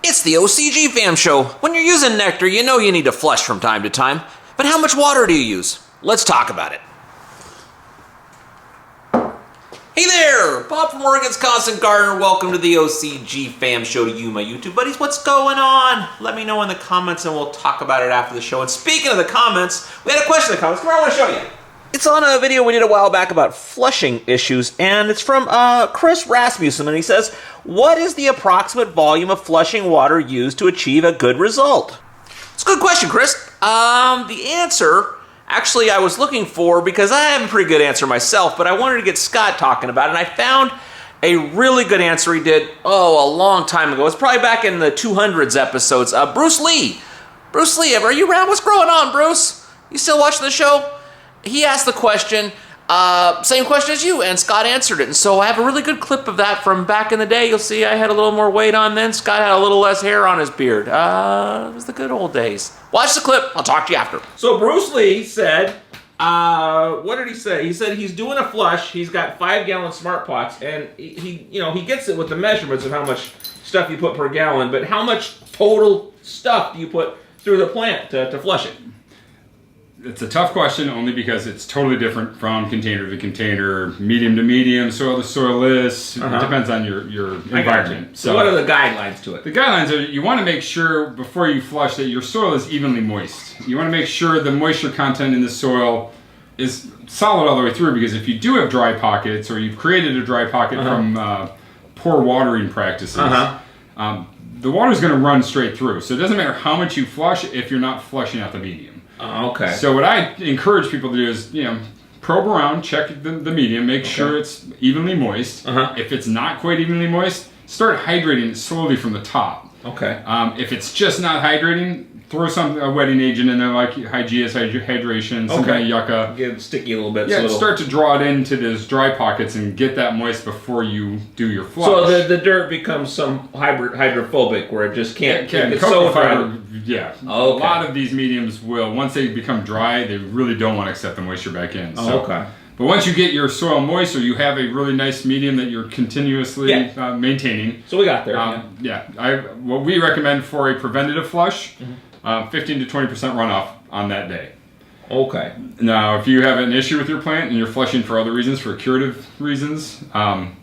It's the OCGFAM show. When you're using Nectar, you know you need to flush from time to time. But how much water do you use? Let's talk about it. Hey there! Bob from Oregon's Constant Gardener. Welcome to the OCGFAM show to you, my YouTube buddies. What's going on? Let me know in the comments and we'll talk about it after the show. And speaking of the comments, we had a question in the comments. Come here, I want to show you. It's on a video we did a while back about flushing issues, and it's from Chris Rasmussen, and he says, what is the approximate volume of flushing water used to achieve a good result? It's a good question, Chris. The answer, actually, I was looking for, because I have a pretty good answer myself, but I wanted to get Scott talking about it, and I found a really good answer he did, a long time ago. It's probably back in the 200s episodes. Bruce Lee. Bruce Lee, are you around? What's going on, Bruce? You still watching the show? He asked the question, same question as you, and Scott answered it. And so I have a really good clip of that from back in the day. You'll see I had a little more weight on then. Scott had a little less hair on his beard. It was the good old days. Watch the clip. I'll talk to you after. So Bruce Lee said, what did he say? He said he's doing a flush. He's got 5-gallon smart pots, and he gets it with the measurements of how much stuff you put per gallon, but how much total stuff do you put through the plant to flush it? It's a tough question only because it's totally different from container to container, medium to medium, soil to soilless. It depends on your environment. So what are the guidelines to it? The guidelines are you want to make sure before you flush that your soil is evenly moist. You want to make sure the moisture content in the soil is solid all the way through, because if you do have dry pockets or you've created a dry pocket from poor watering practices, the water is going to run straight through. So it doesn't matter how much you flush if you're not flushing out the medium. Okay. So what I encourage people to do is, probe around, check the medium, make sure it's evenly moist. If it's not quite evenly moist, start hydrating it slowly from the top. Okay. If it's just not hydrating, throw a wetting agent in there like Hygea's hydration, some kind of yucca. Get it sticky a little bit. Yeah, start to draw it into those dry pockets and get that moist before you do your flush. So the dirt becomes some hydrophobic where it just can't. It's so dry. Yeah. Okay. A lot of these mediums will, once they become dry, they really don't want to accept the moisture back in. So, but once you get your soil moist, or you have a really nice medium that you're continuously maintaining. So we got there. What we recommend for a preventative flush, 15 to 20% runoff on that day. Okay. Now, if you have an issue with your plant and you're flushing for other reasons, for curative reasons,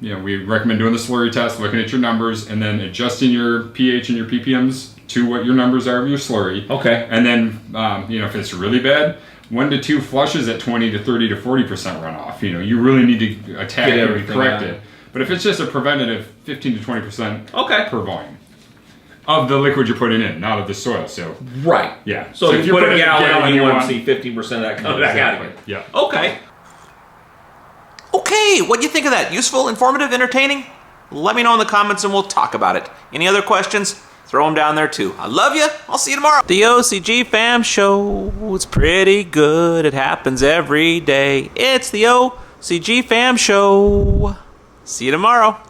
we recommend doing the slurry test, looking at your numbers, and then adjusting your pH and your ppms to what your numbers are of your slurry. Okay. And then, if it's really bad, 1 to 2 flushes at 20 to 30 to 40% runoff. You really need to attack it and correct it. But if it's just a preventative, 15 to 20% per volume of the liquid you're putting in, not of the soil. So right. Yeah. So if you put a gallon, you want to see 50% of that come back out again. Yeah. Okay. Okay. What do you think of that? Useful, informative, entertaining? Let me know in the comments and we'll talk about it. Any other questions? Throw them down there too. I love you. I'll see you tomorrow. The OCGFAM show. It's pretty good. It happens every day. It's the OCGFAM show. See you tomorrow.